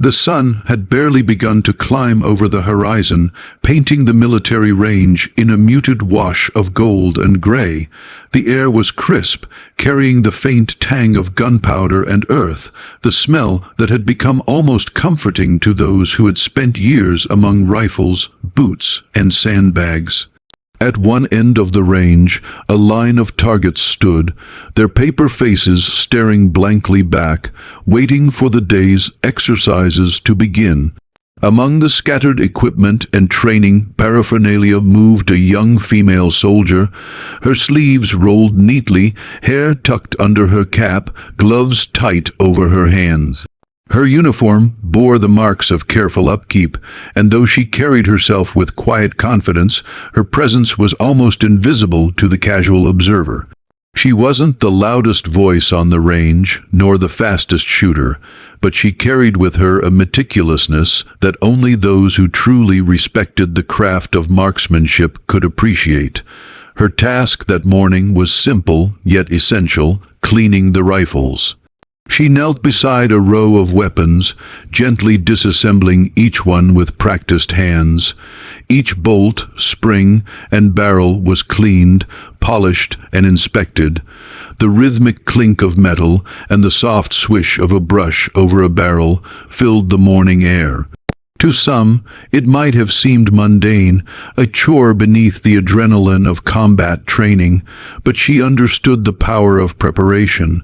The sun had barely begun to climb over the horizon, painting the military range in a muted wash of gold and gray. The air was crisp, carrying the faint tang of gunpowder and earth, the smell that had become almost comforting to those who had spent years among rifles, boots, and sandbags. At one end of the range, a line of targets stood, their paper faces staring blankly back, waiting for the day's exercises to begin. Among the scattered equipment and training paraphernalia moved a young female soldier, her sleeves rolled neatly, hair tucked under her cap, gloves tight over her hands. Her uniform bore the marks of careful upkeep, and though she carried herself with quiet confidence, her presence was almost invisible to the casual observer. She wasn't the loudest voice on the range, nor the fastest shooter, but she carried with her a meticulousness that only those who truly respected the craft of marksmanship could appreciate. Her task that morning was simple, yet essential: cleaning the rifles. She knelt beside a row of weapons, gently disassembling each one with practiced hands. Each bolt, spring, and barrel was cleaned, polished, and inspected. The rhythmic clink of metal and the soft swish of a brush over a barrel filled the morning air. To some, it might have seemed mundane, a chore beneath the adrenaline of combat training, but she understood the power of preparation.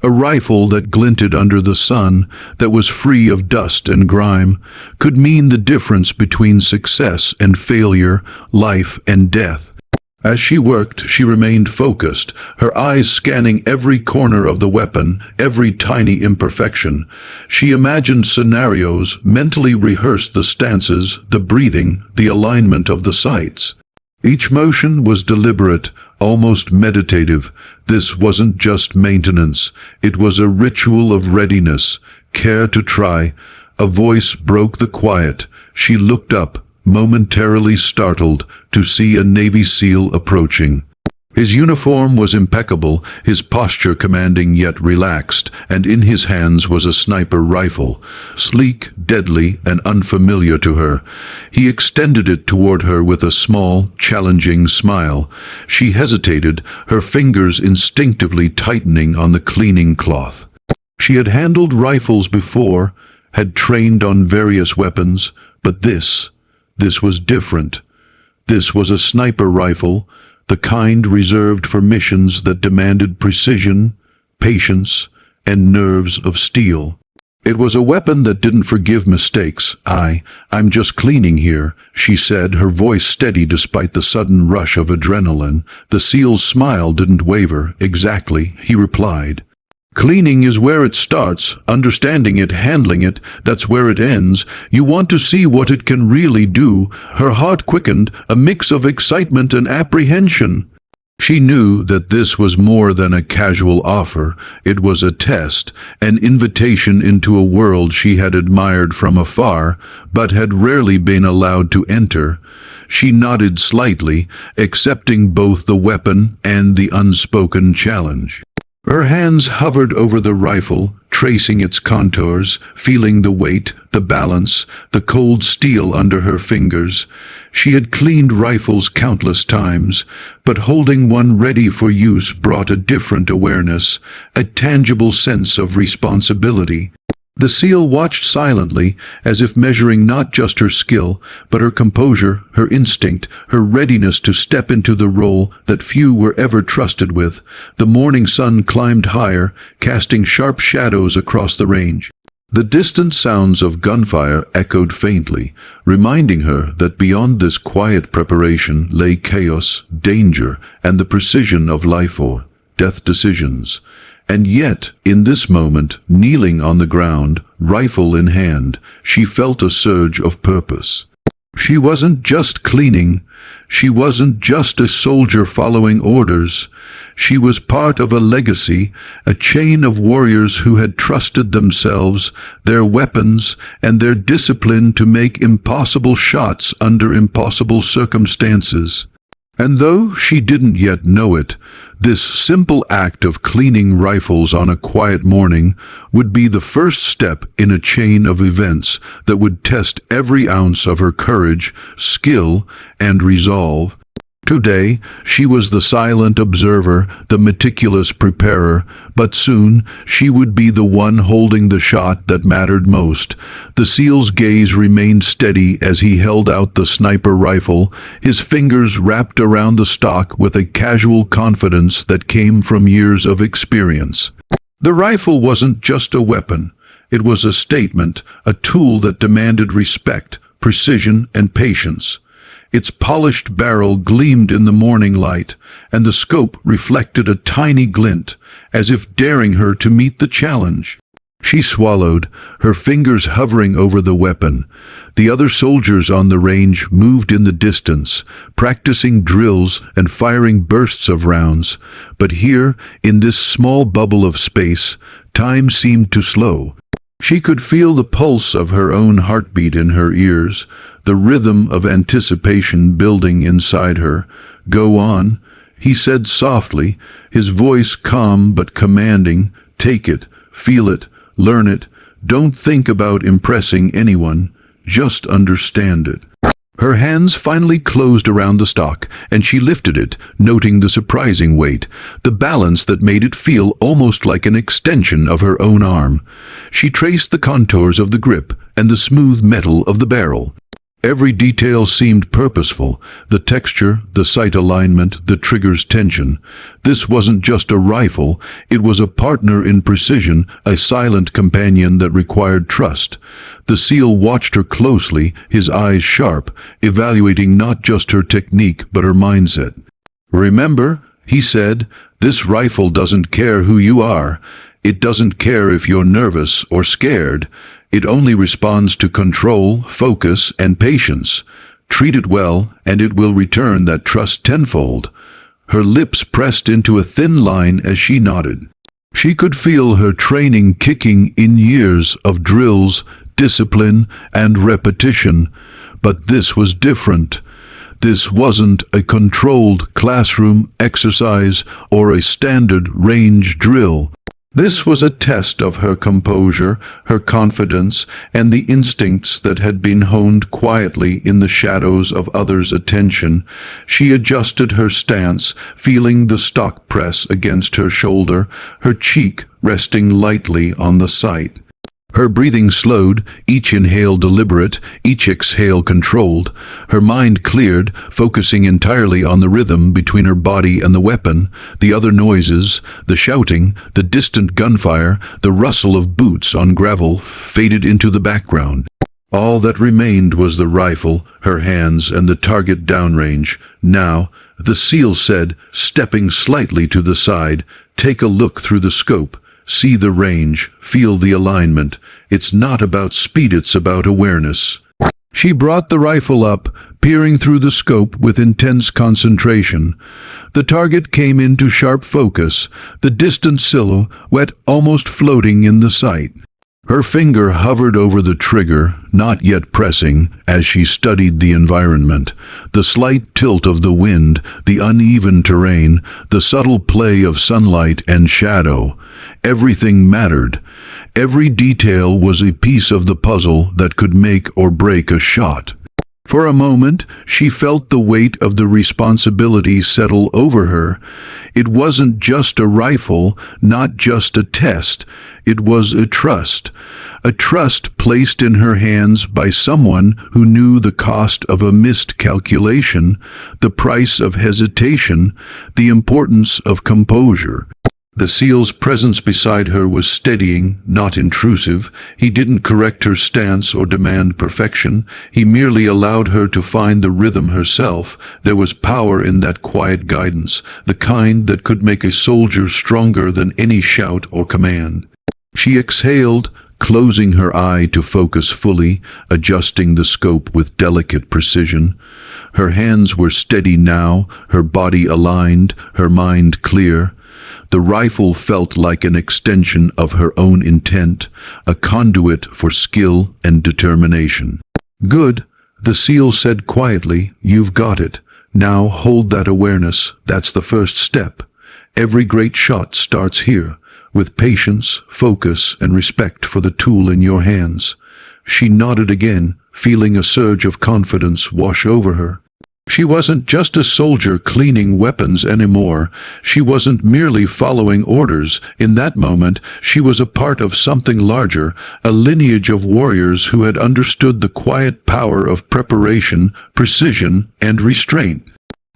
A rifle that glinted under the sun, that was free of dust and grime, could mean the difference between success and failure, life and death. As she worked, she remained focused, her eyes scanning every corner of the weapon, every tiny imperfection. She imagined scenarios, mentally rehearsed the stances, the breathing, the alignment of the sights. Each motion was deliberate, almost meditative. This wasn't just maintenance. It was a ritual of readiness, care to try. A voice broke the quiet. She looked up, momentarily startled, to see a Navy SEAL approaching. His uniform was impeccable, his posture commanding yet relaxed, and in his hands was a sniper rifle, sleek, deadly, and unfamiliar to her. He extended it toward her with a small, challenging smile. She hesitated, her fingers instinctively tightening on the cleaning cloth. She had handled rifles before, had trained on various weapons, but this was different. This was a sniper rifle, the kind reserved for missions that demanded precision, patience, and nerves of steel. It was a weapon that didn't forgive mistakes. I'm just cleaning here," she said, her voice steady despite the sudden rush of adrenaline. The SEAL's smile didn't waver. "Exactly," he replied. "Cleaning is where it starts, understanding it, handling it, that's where it ends. You want to see what it can really do." Her heart quickened, a mix of excitement and apprehension. She knew that this was more than a casual offer. It was a test, an invitation into a world she had admired from afar, but had rarely been allowed to enter. She nodded slightly, accepting both the weapon and the unspoken challenge. Her hands hovered over the rifle, tracing its contours, feeling the weight, the balance, the cold steel under her fingers. She had cleaned rifles countless times, but holding one ready for use brought a different awareness, a tangible sense of responsibility. The SEAL watched silently, as if measuring not just her skill, but her composure, her instinct, her readiness to step into the role that few were ever trusted with. The morning sun climbed higher, casting sharp shadows across the range. The distant sounds of gunfire echoed faintly, reminding her that beyond this quiet preparation lay chaos, danger, and the precision of life or death decisions. And yet, in this moment, kneeling on the ground, rifle in hand, she felt a surge of purpose. She wasn't just cleaning. She wasn't just a soldier following orders. She was part of a legacy, a chain of warriors who had trusted themselves, their weapons, and their discipline to make impossible shots under impossible circumstances. And though she didn't yet know it, This simple act of cleaning rifles on a quiet morning would be the first step in a chain of events that would test every ounce of her courage, skill, and resolve. Today, she was the silent observer, the meticulous preparer, but soon she would be the one holding the shot that mattered most. The SEAL's gaze remained steady as he held out the sniper rifle, his fingers wrapped around the stock with a casual confidence that came from years of experience. The rifle wasn't just a weapon. It was a statement, a tool that demanded respect, precision, and patience. Its polished barrel gleamed in the morning light, and the scope reflected a tiny glint, as if daring her to meet the challenge. She swallowed, her fingers hovering over the weapon. The other soldiers on the range moved in the distance, practicing drills and firing bursts of rounds. But here, in this small bubble of space, time seemed to slow. She could feel the pulse of her own heartbeat in her ears, the rhythm of anticipation building inside her. "Go on," he said softly, his voice calm but commanding. "Take it, feel it, learn it. Don't think about impressing anyone, just understand it." Her hands finally closed around the stock, and she lifted it, noting the surprising weight, the balance that made it feel almost like an extension of her own arm. She traced the contours of the grip and the smooth metal of the barrel. Every detail seemed purposeful, the texture, the sight alignment, the trigger's tension. This wasn't just a rifle, it was a partner in precision, a silent companion that required trust. The SEAL watched her closely, his eyes sharp, evaluating not just her technique but her mindset. "Remember," he said, "this rifle doesn't care who you are. It doesn't care if you're nervous or scared. It only responds to control, focus, and patience. Treat it well, and it will return that trust tenfold." Her lips pressed into a thin line as she nodded. She could feel her training kicking in, years of drills, discipline, and repetition. But this was different. This wasn't a controlled classroom exercise or a standard range drill. This was a test of her composure, her confidence, and the instincts that had been honed quietly in the shadows of others' attention. She adjusted her stance, feeling the stock press against her shoulder, her cheek resting lightly on the sight. Her breathing slowed, each inhale deliberate, each exhale controlled. Her mind cleared, focusing entirely on the rhythm between her body and the weapon. The other noises, the shouting, the distant gunfire, the rustle of boots on gravel faded into the background. All that remained was the rifle, her hands, and the target downrange. "Now," the SEAL said, stepping slightly to the side, "take a look through the scope. See the range, feel the alignment. It's not about speed, it's about awareness." She brought the rifle up, peering through the scope with intense concentration. The target came into sharp focus, the distant silhouette almost floating in the sight. Her finger hovered over the trigger, not yet pressing, as she studied the environment. The slight tilt of the wind, the uneven terrain, the subtle play of sunlight and shadow. Everything mattered. Every detail was a piece of the puzzle that could make or break a shot. For a moment, she felt the weight of the responsibility settle over her. It wasn't just a rifle, not just a test. It was a trust placed in her hands by someone who knew the cost of a missed calculation, the price of hesitation, the importance of composure. The SEAL's presence beside her was steadying, not intrusive. He didn't correct her stance or demand perfection. He merely allowed her to find the rhythm herself. There was power in that quiet guidance, the kind that could make a soldier stronger than any shout or command. She exhaled, closing her eye to focus fully, adjusting the scope with delicate precision. Her hands were steady now, her body aligned, her mind clear. The rifle felt like an extension of her own intent, a conduit for skill and determination. "Good," the SEAL said quietly, "you've got it. Now hold that awareness. That's the first step. Every great shot starts here, with patience, focus, and respect for the tool in your hands. She nodded again, feeling a surge of confidence wash over her. She wasn't just a soldier cleaning weapons anymore. She wasn't merely following orders. In that moment, she was a part of something larger, a lineage of warriors who had understood the quiet power of preparation, precision, and restraint.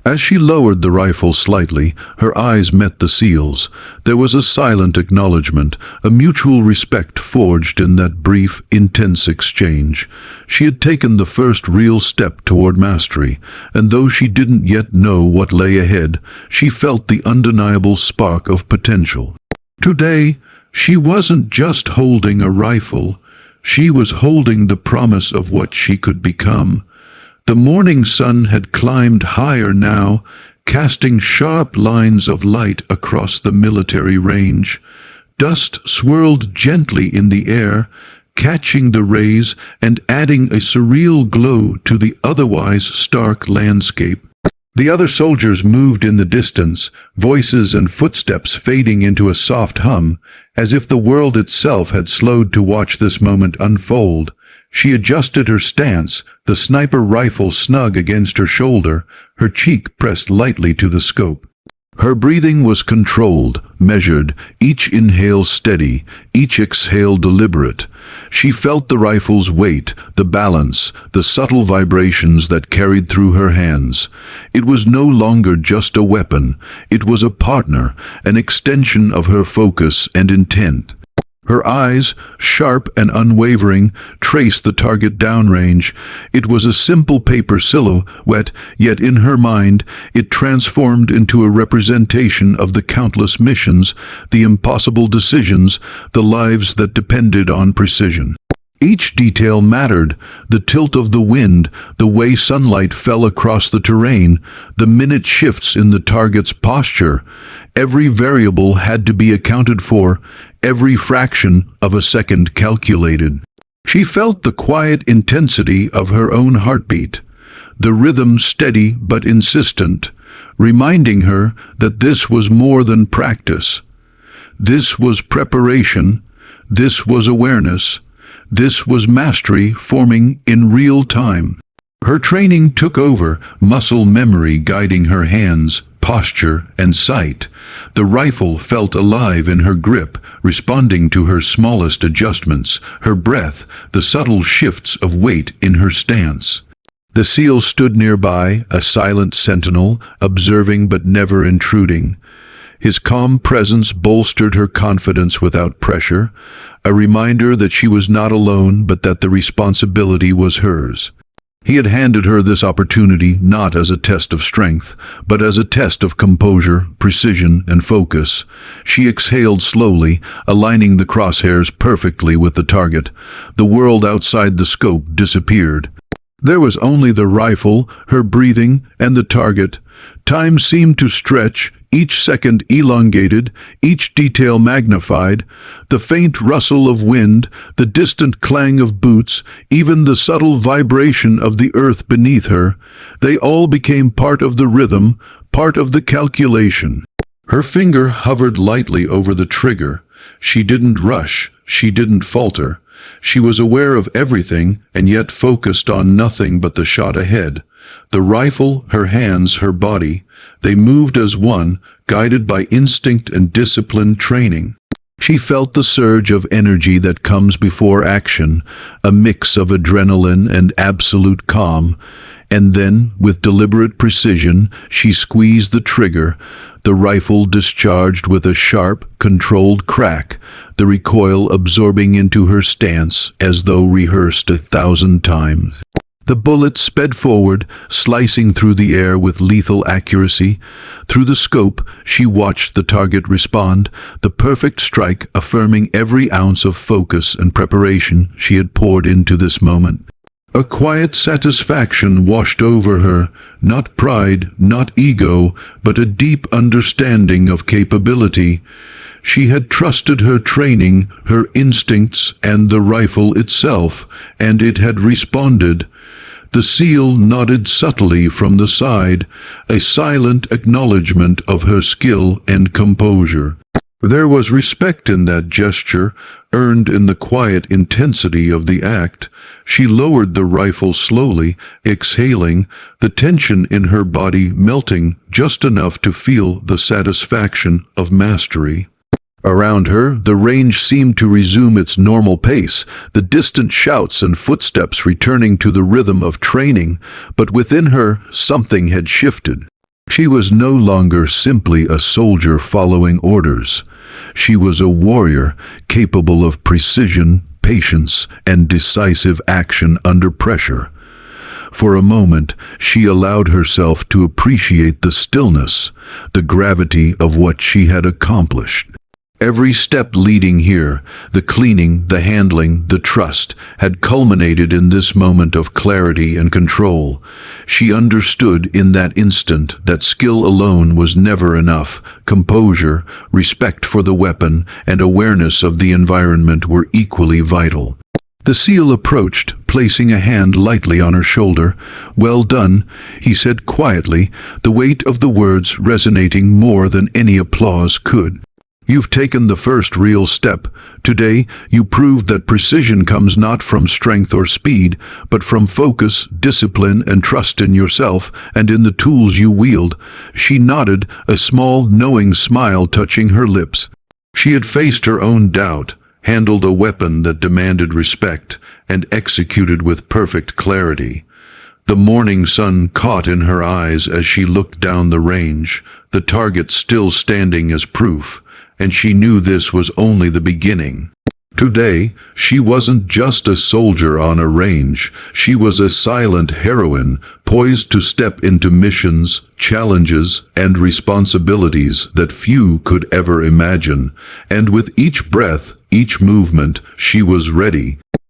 As she lowered the rifle slightly, her eyes met the SEAL's. There was a silent acknowledgement, a mutual respect forged in that brief, intense exchange. She had taken the first real step toward mastery, and though she didn't yet know what lay ahead, she felt the undeniable spark of potential. Today, she wasn't just holding a rifle, she was holding the promise of what she could become. The morning sun had climbed higher now, casting sharp lines of light across the military range. Dust swirled gently in the air, catching the rays and adding a surreal glow to the otherwise stark landscape. The other soldiers moved in the distance, voices and footsteps fading into a soft hum, as if the world itself had slowed to watch this moment unfold. She adjusted her stance, the sniper rifle snug against her shoulder, her cheek pressed lightly to the scope. Her breathing was controlled, measured, each inhale steady, each exhale deliberate. She felt the rifle's weight, the balance, the subtle vibrations that carried through her hands. It was no longer just a weapon, it was a partner, an extension of her focus and intent. Her eyes, sharp and unwavering, traced the target downrange. It was a simple paper silhouette, yet in her mind it transformed into a representation of the countless missions, the impossible decisions, the lives that depended on precision. Each detail mattered: the tilt of the wind, the way sunlight fell across the terrain, the minute shifts in the target's posture. Every variable had to be accounted for, every fraction of a second calculated. She felt the quiet intensity of her own heartbeat, the rhythm steady but insistent, reminding her that this was more than practice. This was preparation, this was awareness, this was mastery forming in real time. Her training took over, muscle memory guiding her hands, posture, and sight. The rifle felt alive in her grip, responding to her smallest adjustments, her breath, the subtle shifts of weight in her stance. The SEAL stood nearby, a silent sentinel, observing but never intruding. His calm presence bolstered her confidence without pressure, a reminder that she was not alone but that the responsibility was hers. He had handed her this opportunity not as a test of strength, but as a test of composure, precision, and focus. She exhaled slowly, aligning the crosshairs perfectly with the target. The world outside the scope disappeared. There was only the rifle, her breathing, and the target. Time seemed to stretch, each second elongated, each detail magnified. The faint rustle of wind, the distant clang of boots, even the subtle vibration of the earth beneath her, they all became part of the rhythm, part of the calculation. Her finger hovered lightly over the trigger. She didn't rush, she didn't falter. She was aware of everything and yet focused on nothing but the shot ahead. The rifle, her hands, her body, they moved as one, guided by instinct and disciplined training. She felt the surge of energy that comes before action, a mix of adrenaline and absolute calm. And then, with deliberate precision, she squeezed the trigger. The rifle discharged with a sharp, controlled crack, the recoil absorbing into her stance as though rehearsed 1,000 times. The bullet sped forward, slicing through the air with lethal accuracy. Through the scope, she watched the target respond, the perfect strike affirming every ounce of focus and preparation she had poured into this moment. A quiet satisfaction washed over her, not pride, not ego, but a deep understanding of capability. She had trusted her training, her instincts, and the rifle itself, and it had responded. The seal nodded subtly from the side, a silent acknowledgment of her skill and composure. There was respect in that gesture, earned in the quiet intensity of the act. She lowered the rifle slowly, exhaling, the tension in her body melting just enough to feel the satisfaction of mastery. Around her, the range seemed to resume its normal pace, the distant shouts and footsteps returning to the rhythm of training, but within her, something had shifted. She was no longer simply a soldier following orders. She was a warrior capable of precision, patience, and decisive action under pressure. For a moment, she allowed herself to appreciate the stillness, the gravity of what she had accomplished. Every step leading here, the cleaning, the handling, the trust, had culminated in this moment of clarity and control. She understood in that instant that skill alone was never enough. Composure, respect for the weapon, and awareness of the environment were equally vital. The seal approached, placing a hand lightly on her shoulder. "Well done," he said quietly, the weight of the words resonating more than any applause could. "You've taken the first real step. Today, you proved that precision comes not from strength or speed, but from focus, discipline, and trust in yourself and in the tools you wield." She nodded, a small, knowing smile touching her lips. She had faced her own doubt, handled a weapon that demanded respect, and executed with perfect clarity. The morning sun caught in her eyes as she looked down the range, the target still standing as proof, and she knew this was only the beginning. Today, she wasn't just a soldier on a range. She was a silent heroine, poised to step into missions, challenges, and responsibilities that few could ever imagine. And with each breath, each movement, she was ready,